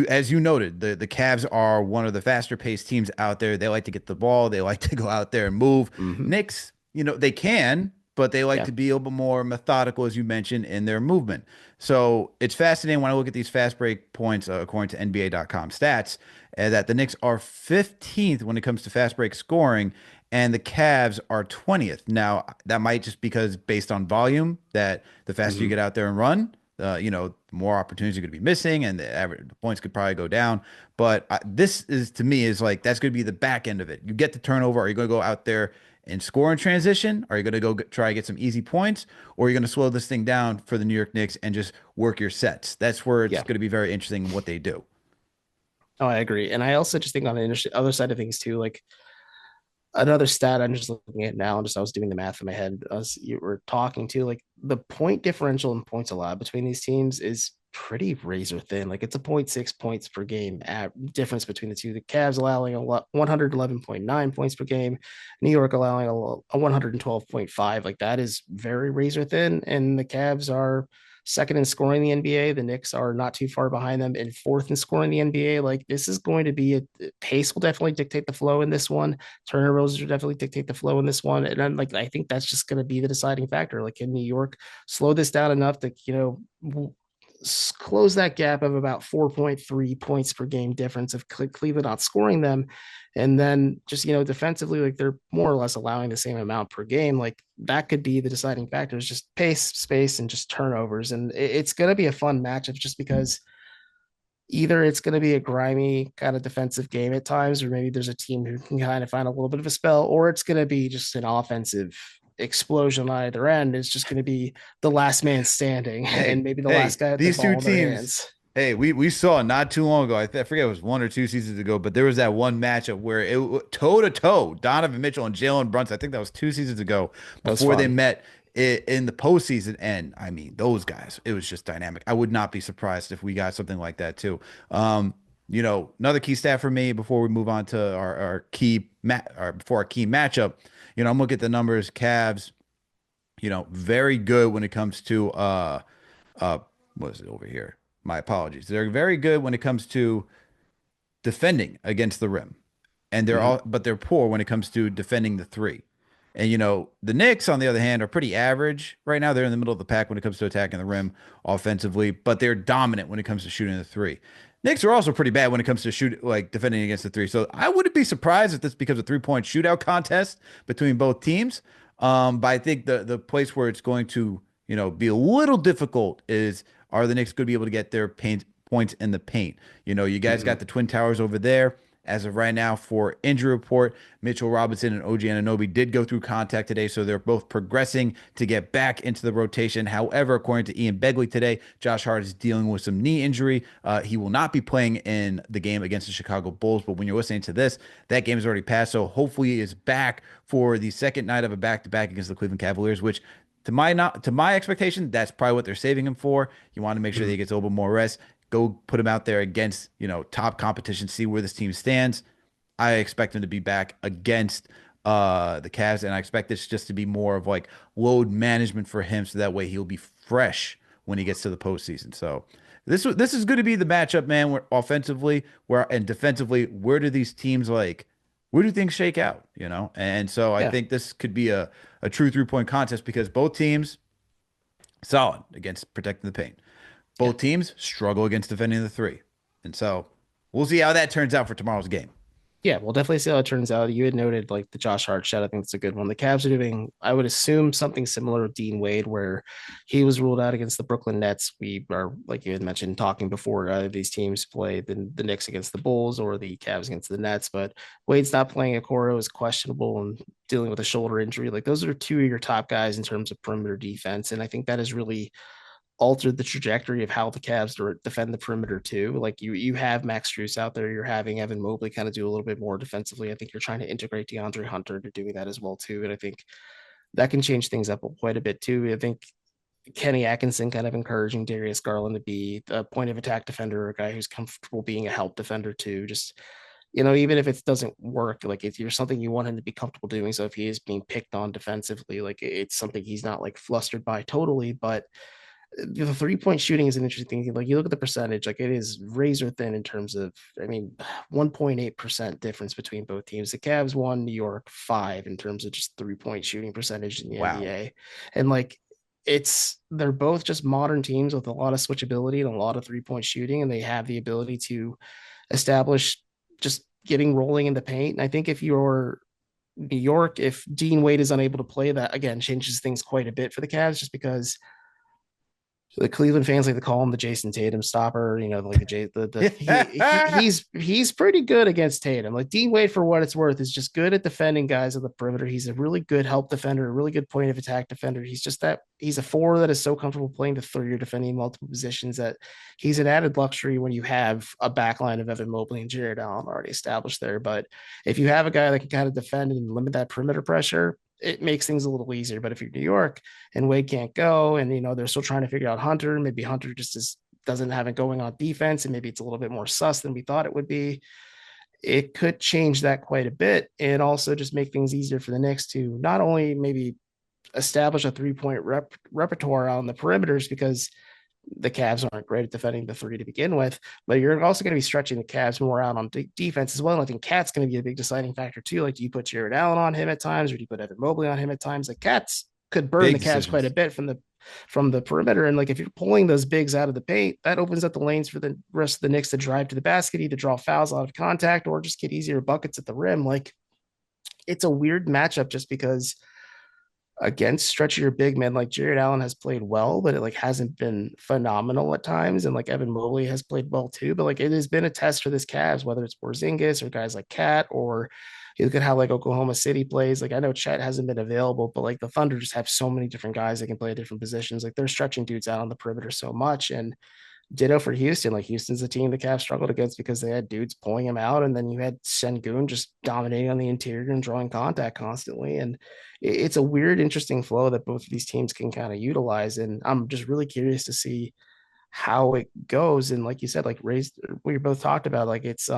as you noted, the Cavs are one of the faster paced teams out there. They like to get the ball, they like to go out there and move. Hmm. Knicks, they can, but they like Yeah. to be a little bit more methodical, as you mentioned, in their movement. So it's fascinating when I look at these fast break points, according to NBA.com stats, that the Knicks are 15th when it comes to fast break scoring, and the Cavs are 20th. Now, that might just because based on volume, that the faster you Hmm. get out there and run, more opportunities are going to be missing, and the points could probably go down. But this is to me is like that's going to be the back end of it. You get the turnover. Are you going to go out there and score in transition? Are you going to try to get some easy points, or are you going to slow this thing down for the New York Knicks and just work your sets? That's where it's Yeah. going to be very interesting in what they do. Oh, I agree. And I also just think on the other side of things too, like another stat I'm just looking at now, and just I was doing the math in my head as you were talking to, like the point differential and points allowed between these teams is pretty razor thin. Like it's a point 0.6 points per game at difference between the two. The Cavs allowing 111.9 points per game, New York allowing a 112.5. Like that is very razor thin, and the Cavs are second in scoring the NBA. The Knicks are not too far behind them and fourth in scoring the NBA. Like this is going to be a pace will definitely dictate the flow in this one. Turnovers will definitely dictate the flow in this one. And then like I think that's just going to be the deciding factor. Like can New York slow this down enough to, close that gap of about 4.3 points per game difference of Cleveland not scoring them. And then just, defensively, like they're more or less allowing the same amount per game. Like that could be the deciding factors, just pace, space, and just turnovers. And it's going to be a fun matchup just because either it's going to be a grimy kind of defensive game at times, or maybe there's a team who can kind of find a little bit of a spell, or it's going to be just an offensive explosion on either end. It's just going to be the last man standing and Hey, maybe the last hey, guy at the these two ball in their teams. hands. Hey, we saw not too long ago. I forget it was 1 or 2 seasons ago, but there was that one matchup where it toe to toe, Donovan Mitchell and Jalen Brunson. I think that was 2 seasons ago That was before they fun. met in the postseason. And I mean, those guys, it was just dynamic. I would not be surprised if we got something like that too. Another key stat for me before we move on to our before our key matchup. I'm looking at the numbers. Cavs, very good when it comes to uh what is it over here? My apologies. They're very good when it comes to defending against the rim. And Mm-hmm. they're poor when it comes to defending the three. And the Knicks, on the other hand, are pretty average right now. They're in the middle of the pack when it comes to attacking the rim offensively, but they're dominant when it comes to shooting the three. Knicks are also pretty bad when it comes to defending against the three. So I wouldn't be surprised if this becomes a 3-point shootout contest between both teams. But I think the place where it's going to, be a little difficult is, are the Knicks going to be able to get their points in the paint? You guys Mm-hmm. got the Twin Towers over there. As of right now, for injury report, Mitchell Robinson and OG Anunoby did go through contact today, so they're both progressing to get back into the rotation. However, according to Ian Begley today, Josh Hart is dealing with some knee injury. He will not be playing in the game against the Chicago Bulls, but when you're listening to this, that game has already passed, so hopefully he is back for the second night of a back-to-back against the Cleveland Cavaliers, which to my expectation, that's probably what they're saving him for. You want to make sure that Mm-hmm. he gets a little bit more rest. Go put him out there against, top competition, see where this team stands. I expect him to be back against the Cavs, and I expect this just to be more of like load management for him, so that way he'll be fresh when he gets to the postseason. So this is going to be the matchup, man. Where offensively, and defensively, where do things shake out? And so I Yeah. think this could be a true 3-point contest because both teams solid against protecting the paint. Yeah. Both teams struggle against defending the three. And so we'll see how that turns out for tomorrow's game. Yeah, we'll definitely see how it turns out. You had noted like the Josh Hart shot. I think it's a good one. The Cavs are doing, I would assume, something similar with Dean Wade, where he was ruled out against the Brooklyn Nets. We are, like you had mentioned, talking before these teams play the Knicks against the Bulls or the Cavs against the Nets. But Wade's not playing. Okoro is questionable and dealing with a shoulder injury. Like those are two of your top guys in terms of perimeter defense. And I think that is really altered the trajectory of how the Cavs defend the perimeter too. Like you have Max Strus out there, you're having Evan Mobley kind of do a little bit more defensively. I think you're trying to integrate DeAndre Hunter into doing that as well too, and I think that can change things up quite a bit too. I think Kenny Atkinson kind of encouraging Darius Garland to be a point of attack defender, a guy who's comfortable being a help defender too. Just even if it doesn't work, like if you're something you want him to be comfortable doing. So if he is being picked on defensively, like it's something he's not like flustered by totally. But the 3-point shooting is an interesting thing. Like you look at the percentage, like it is razor thin in terms of, I mean, 1.8% difference between both teams. The Cavs won, New York 5 in terms of just 3-point shooting percentage in the Wow. NBA. And like they're both just modern teams with a lot of switchability and a lot of 3-point shooting, and they have the ability to establish just getting rolling in the paint. And I think if you're New York, if Dean Wade is unable to play, that again changes things quite a bit for the Cavs, just because the Cleveland fans like to call him the Jason Tatum stopper. Like he's pretty good against Tatum. Like Dean Wade, for what it's worth, is just good at defending guys on the perimeter. He's a really good help defender, a really good point of attack defender. He's a four that is so comfortable playing the three or defending multiple positions that he's an added luxury when you have a backline of Evan Mobley and Jared Allen already established there. But if you have a guy that can kind of defend and limit that perimeter pressure, it makes things a little easier. But if you're New York and Wade can't go, and they're still trying to figure out Hunter, maybe Hunter doesn't have it going on defense, and maybe it's a little bit more sus than we thought it would be. It could change that quite a bit, and also just make things easier for the Knicks to not only maybe establish a 3-point repertoire on the perimeters, because the Cavs aren't great at defending the three to begin with, but you're also going to be stretching the Cavs more out on defense as well. And I think Cat's going to be a big deciding factor too. Like, do you put Jared Allen on him at times, or do you put Evan Mobley on him at times? Like, Cat's could burn Big the Cavs quite a decisions. bit from the perimeter. And like, if you're pulling those bigs out of the paint, that opens up the lanes for the rest of the Knicks to drive to the basket, either draw fouls out of contact or just get easier buckets at the rim. Like, it's a weird matchup just because against stretchier big men, like Jared Allen has played well, but it like hasn't been phenomenal at times. And like Evan Mobley has played well too, but like it has been a test for this Cavs, whether it's Porzingis or guys like Cat, or you look at how like Oklahoma City plays. Like, I know Chet hasn't been available, but like the Thunder just have so many different guys that can play different positions. Like, they're stretching dudes out on the perimeter so much. And ditto for Houston. Like, Houston's a team the Cavs struggled against because they had dudes pulling him out, and then you had Sengun just dominating on the interior and drawing contact constantly. And it's a weird, interesting flow that both of these teams can kind of utilize. And I'm just really curious to see how it goes. And like you said, like we both talked about, like it's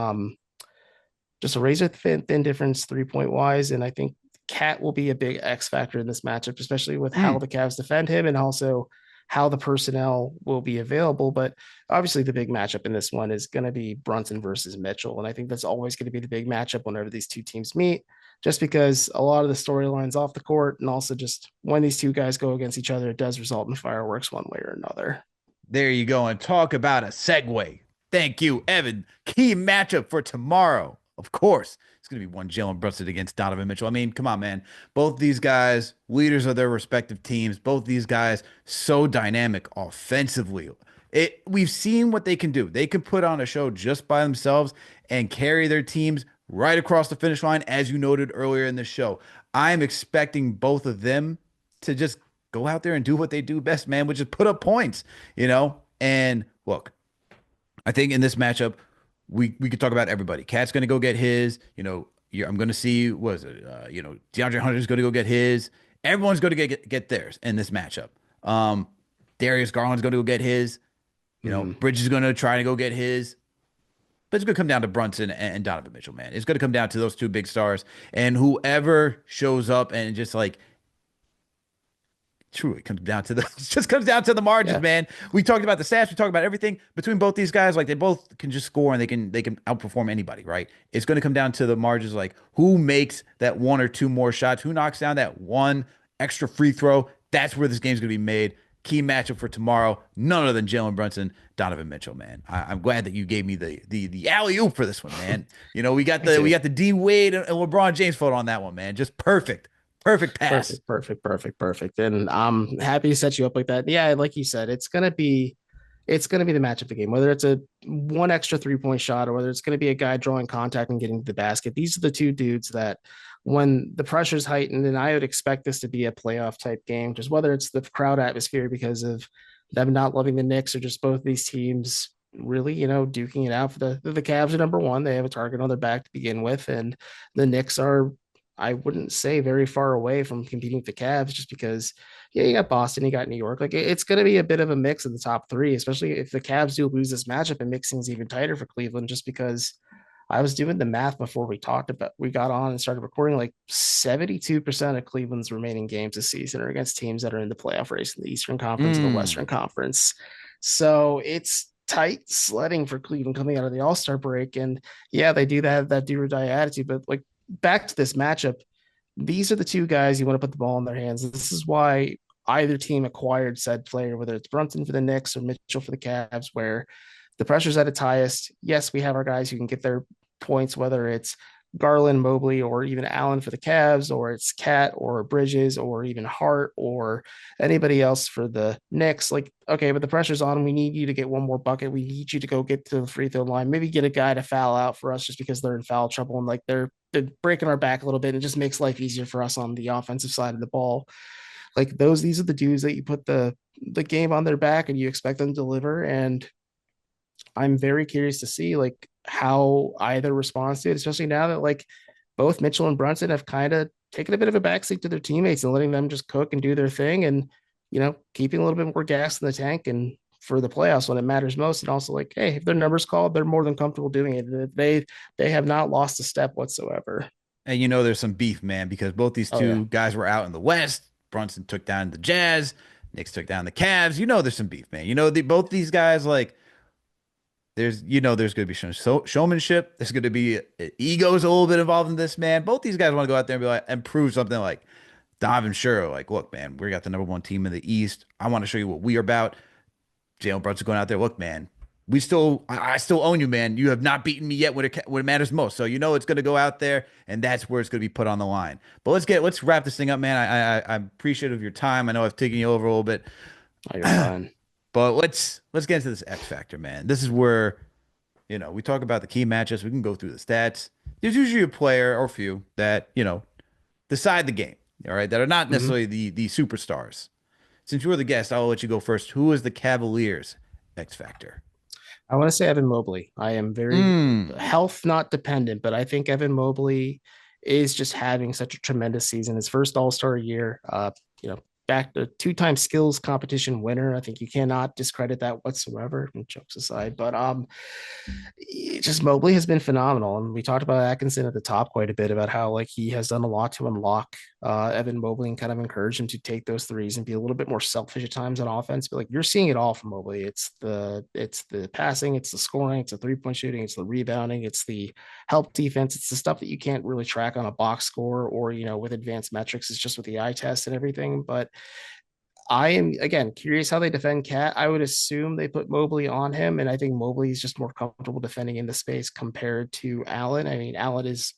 just a razor thin difference 3-point wise. And I think Cat will be a big X factor in this matchup, especially with how Mm. the Cavs defend him and also how the personnel will be available. But obviously, the big matchup in this one is going to be Brunson versus Mitchell. And I think that's always going to be the big matchup whenever these two teams meet, just because a lot of the storylines off the court, and also just when these two guys go against each other, it does result in fireworks one way or another. There you go. And talk about a segue. Thank you, Evan. Key matchup for tomorrow. Of course, it's going to be one Jalen Brunson against Donovan Mitchell. I mean, come on, man. Both these guys, leaders of their respective teams. Both these guys, so dynamic offensively. We've seen what they can do. They can put on a show just by themselves and carry their teams right across the finish line, as you noted earlier in the show. I'm expecting both of them to just go out there and do what they do best, man, which is put up points, you know? And look, I think in this matchup, we could talk about everybody. Cat's going to go get his, I'm going to see, what is it? DeAndre Hunter's going to go get his. Everyone's going to get theirs in this matchup. Um, Darius Garland's going to go get his. Mm. Bridges is going to try to go get his. But it's going to come down to Brunson and Donovan Mitchell, man. It's going to come down to those two big stars. And whoever shows up and just like truly comes down to the it just comes down to the margins, Yeah, man. We talked about the stats, we talked about everything between both these guys. Like, they both can just score, and they can outperform anybody, right? It's going to come down to the margins, like who makes that one or two more shots, who knocks down that one extra free throw. That's where this game's going to be made. Key matchup for tomorrow, none other than Jalen Brunson, Donovan Mitchell, man. I'm glad that you gave me the alley oop for this one, man. We got me the we too. got the D Wade and LeBron James photo on that one, man. Just perfect, perfect pass. Perfect. And I'm happy to set you up like that. Yeah, like you said, it's gonna be the match of the game, whether it's a one extra 3-point shot or whether it's gonna be a guy drawing contact and getting to the basket. These are the two dudes that, when the pressure's heightened, and I would expect this to be a playoff type game, just whether it's the crowd atmosphere because of them not loving the Knicks, or just both these teams really, duking it out for the Cavs are number one. They have a target on their back to begin with, and the Knicks are, I wouldn't say, very far away from competing with the Cavs, just because, yeah, you got Boston, you got New York. Like, it's going to be a bit of a mix of the top three, especially if the Cavs do lose this matchup and makes things even tighter for Cleveland, just because I was doing the math before we got on and started recording. Like 72% of Cleveland's remaining games this season are against teams that are in the playoff race in the Eastern Conference or the Western Mm. Conference. So it's tight sledding for Cleveland coming out of the All-Star break. And yeah, they do that do or die attitude. But like back to this matchup, these are the two guys you want to put the ball in their hands. This is why either team acquired said player, whether it's Brunson for the Knicks or Mitchell for the Cavs, where the pressure's at its highest. Yes, we have our guys who can get their points, whether it's Garland, Mobley, or even Allen for the Cavs, or it's Cat or Bridges, or even Hart, or anybody else for the Knicks. Like, okay, but the pressure's on. We need you to get one more bucket. We need you to go get to the free throw line. Maybe get a guy to foul out for us just because they're in foul trouble and like they're breaking our back a little bit. And it just makes life easier for us on the offensive side of the ball. Like these are the dudes that you put the game on their back and you expect them to deliver. And I'm very curious to see like how either responds to it, especially now that like both Mitchell and Brunson have kind of taken a bit of a backseat to their teammates and letting them just cook and do their thing and keeping a little bit more gas in the tank and for the playoffs when it matters most. And also like, hey, if their numbers called, they're more than comfortable doing it. They have not lost a step whatsoever. And there's some beef, man, because both these Oh yeah. two guys were out in the West. Brunson took down the Jazz. Knicks took down the Cavs. There's some beef, man. Both these guys, like, there's going to be some showmanship. There's going to be egos a little bit involved in this, man. Both these guys want to go out there and be like, and prove something like Donovan Sure. Like, look, man, we got the number one team in the East. I want to show you what we are about. Jalen Brunson going out there. Look, man, I still own you, man. You have not beaten me yet when it matters most. So it's going to go out there, and that's where it's going to be put on the line. But let's wrap this thing up, man. I'm appreciative of your time. I know I've taken you over a little bit, Oh, you're fine. but let's get into this X factor, man. This is where we talk about the key matchups. We can go through the stats. There's usually a player or a few that decide the game. All right, that are not Mm-hmm. necessarily the superstars. Since you were the guest, I'll let you go first. Who is the Cavaliers X factor? I want to say Evan Mobley. I am very Mm. health not dependent, but I think Evan Mobley is just having such a tremendous season. His first All Star year, you know, back to two-time skills competition winner. I think you cannot discredit that whatsoever. Jokes aside, but just Mobley has been phenomenal, and we talked about Atkinson at the top quite a bit about how like he has done a lot to unlock Evan Mobley and kind of encourage him to take those threes and be a little bit more selfish at times on offense. But like you're seeing it all from Mobley. It's the passing, it's the scoring, it's the 3-point shooting, it's the rebounding, it's the help defense, it's the stuff that you can't really track on a box score or with advanced metrics. It's just with the eye test and everything. But I am again curious how they defend Cat. I would assume they put Mobley on him, and I think Mobley is just more comfortable defending in the space compared to Allen. I mean, Allen is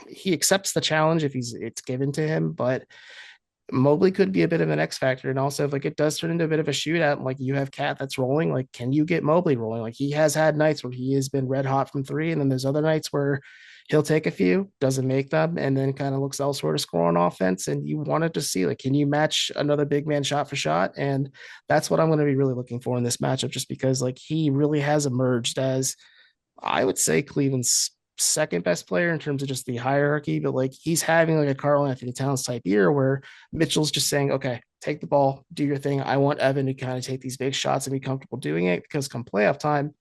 he accepts the challenge if it's given to him, but Mobley could be a bit of an X factor. And also, if like it does turn into a bit of a shootout, like you have Cat that's rolling, like can you get Mobley rolling? Like he has had nights where he has been red hot from three, and then there's other nights where he'll take a few, doesn't make them, and then kind of looks elsewhere to score on offense. And you wanted to see like, can you match another big man shot for shot? And that's what I'm going to be really looking for in this matchup, just because like he really has emerged as I would say Cleveland's second best player in terms of just the hierarchy, but like he's having like a Carl Anthony Towns type year where Mitchell's just saying, okay, take the ball, do your thing. I want Evan to kind of take these big shots and be comfortable doing it because come playoff time,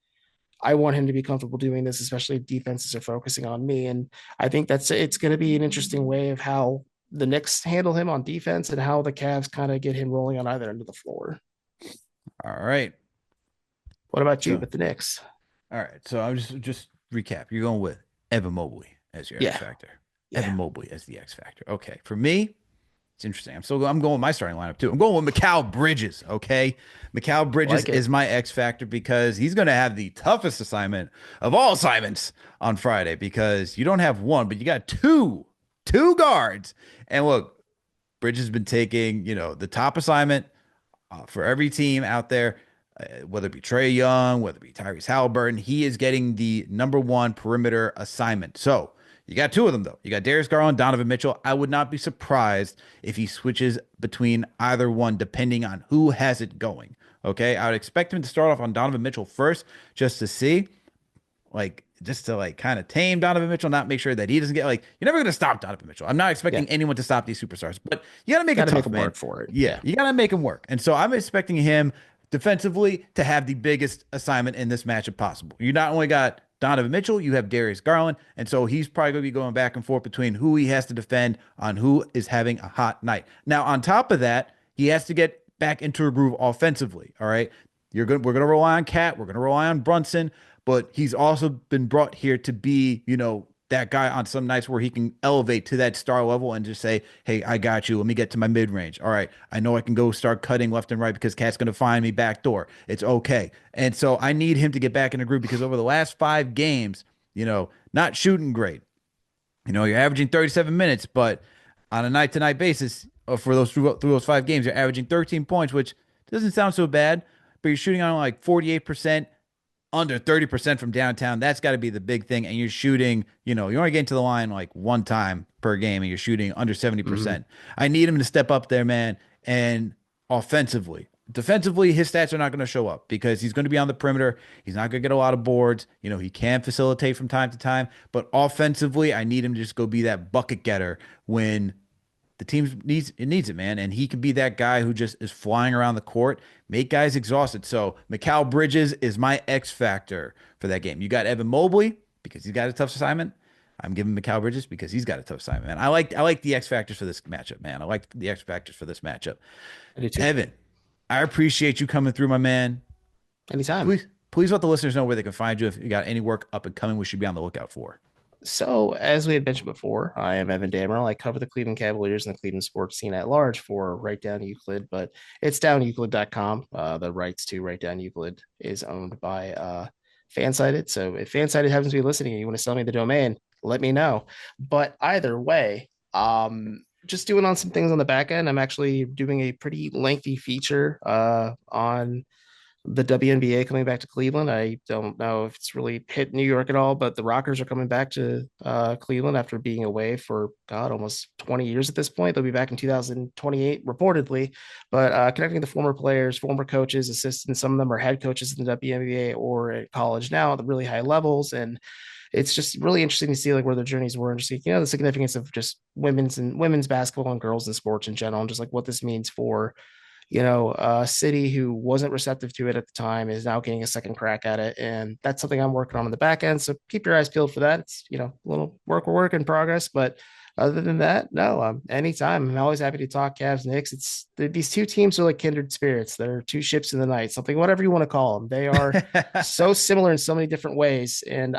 I want him to be comfortable doing this, especially if defenses are focusing on me. And I think it's going to be an interesting way of how the Knicks handle him on defense and how the Cavs kind of get him rolling on either end of the floor. All right. What about you So, with the Knicks? all right. So I'm just recap. You're going with Evan Mobley as your X Yeah, factor. Evan yeah, Mobley as the X factor. Okay. For me, it's interesting. I'm going with my starting lineup too. I'm going with Mikal Bridges. Okay. Mikal I Bridges like it. is my X factor because he's going to have the toughest assignment of all assignments on Friday because you don't have one, but you got two guards. And look, Bridges has been taking, the top assignment for every team out there, whether it be Trey Young, whether it be Tyrese Halliburton, he is getting the number one perimeter assignment. So you got two of them, though. You got Darius Garland, Donovan Mitchell. I would not be surprised if he switches between either one, depending on who has it going. Okay. I would expect him to start off on Donovan Mitchell first, just to see, like, just to like kind of tame Donovan Mitchell, not make sure that he doesn't get like, you're never going to stop Donovan Mitchell. I'm not Yeah, expecting anyone to stop these superstars, but you got to make got it to make tough, him man. work for it. Yeah, Yeah. you got to make him work. And so I'm expecting him defensively to have the biggest assignment in this matchup possible. You not only got Donovan Mitchell, you have Darius Garland. And so he's probably going to be going back and forth between who he has to defend on who is having a hot night. Now, on top of that, he has to get back into a groove offensively. All right. We're gonna rely on Cat, we're gonna rely on Brunson, but he's also been brought here to be, that guy on some nights where he can elevate to that star level and just say, hey, I got you. Let me get to my mid range. All right. I know I can go start cutting left and right because Cat's going to find me back door. It's okay. And so I need him to get back in the groove because over the last 5 games, not shooting great. You're averaging 37 minutes, but on a night to night basis, for through those 5 games, you're averaging 13 points, which doesn't sound so bad, but you're shooting on like 48%, under 30% from downtown. That's got to be the big thing. And you're shooting, you're only getting to the line like one time per game and you're shooting under 70%. I need him to step up there, man. And offensively, defensively, his stats are not going to show up because he's going to be on the perimeter. He's not going to get a lot of boards. He can facilitate from time to time, but offensively, I need him to just go be that bucket getter when the team needs it, man. And he can be that guy who just is flying around the court, make guys exhausted. So Mikal Bridges is my X factor for that game. You got Evan Mobley because he's got a tough assignment. I'm giving Mikal Bridges because he's got a tough assignment, man. I like the X factors for this matchup, man. I like the X factors for this matchup. I do too. Evan, I appreciate you coming through, my man. Anytime. Please let the listeners know where they can find you if you got any work up and coming we should be on the lookout for. So, as we had mentioned before, I am Evan Dammerel. I cover the Cleveland Cavaliers and the Cleveland sports scene at large for Right Down Euclid, but it's downeuclid.com. The rights to Right Down Euclid is owned by Fansided. So, if Fansided happens to be listening and you want to sell me the domain, let me know. But either way, just doing on some things on the back end. I'm actually doing a pretty lengthy feature on the WNBA coming back to Cleveland. I don't know if it's really hit New York at all, but the Rockers are coming back to Cleveland after being away for, almost 20 years at this point. They'll be back in 2028, reportedly. But connecting the former players, former coaches, assistants, some of them are head coaches in the WNBA or at college now at the really high levels. And it's just really interesting to see like where their journeys were and just the significance of just women's basketball and girls in sports in general, and just like what this means for a city who wasn't receptive to it at the time is now getting a second crack at it. And that's something I'm working on the back end. So keep your eyes peeled for that. It's, a little work in progress, but other than that, no, anytime. I'm always happy to talk Cavs, Knicks. These two teams are like kindred spirits. They're two ships in the night, something, whatever you want to call them. They are so similar in so many different ways. And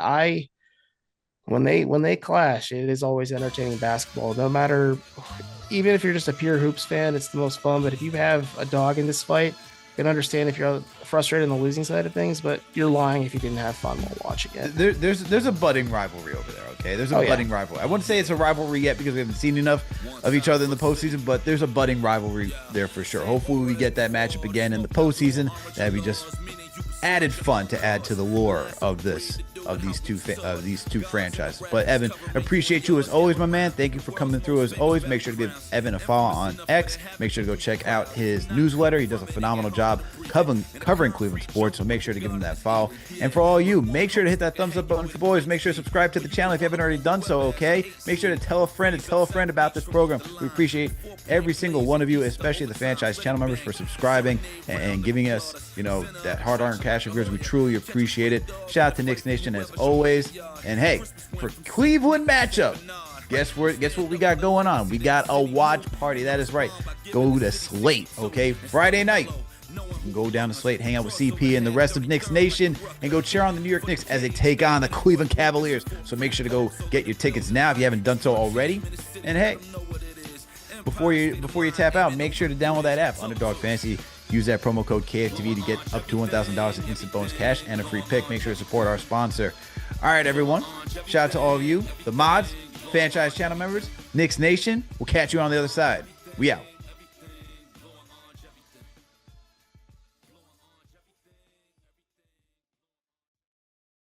when they clash, it is always entertaining basketball, no matter, even if you're just a pure hoops fan, it's the most fun. But if you have a dog in this fight, you can understand if you're frustrated on the losing side of things, but you're lying if you didn't have fun while watching it. There's a budding rivalry over there, okay? There's a budding rivalry. I wouldn't say it's a rivalry yet because we haven't seen enough of each other in the postseason, but there's a budding rivalry there for sure. Hopefully we get that matchup again in the postseason. That'd be just added fun to add to the lore of these two franchises. But Evan, appreciate you as always, my man. Thank you for coming through as always. Make sure to give Evan a follow on X. Make sure to go check out his newsletter. He does a phenomenal job covering Cleveland sports, so make sure to give him that follow. And for all you, make sure to hit that thumbs up button for boys. Make sure to subscribe to the channel if you haven't already done so, okay? Make sure to tell a friend about this program. We appreciate every single one of you, especially the franchise channel members, for subscribing and giving us, that hard-earned cash of yours. We truly appreciate it. Shout out to Knicks Nation as always. And hey, for Cleveland matchup, guess what we got going on? We got a watch party. That is right. Go to Slate, okay? Friday night. You can go down to Slate, hang out with CP and the rest of Knicks Nation, and go cheer on the New York Knicks as they take on the Cleveland Cavaliers. So make sure to go get your tickets now if you haven't done so already. And hey, before you tap out, make sure to download that app, Underdog Fantasy. Use that promo code KFTV to get up to $1,000 in instant bonus cash and a free pick. Make sure to support our sponsor. All right, everyone. Shout out to all of you, the mods, franchise channel members, Knicks Nation. We'll catch you on the other side. We out.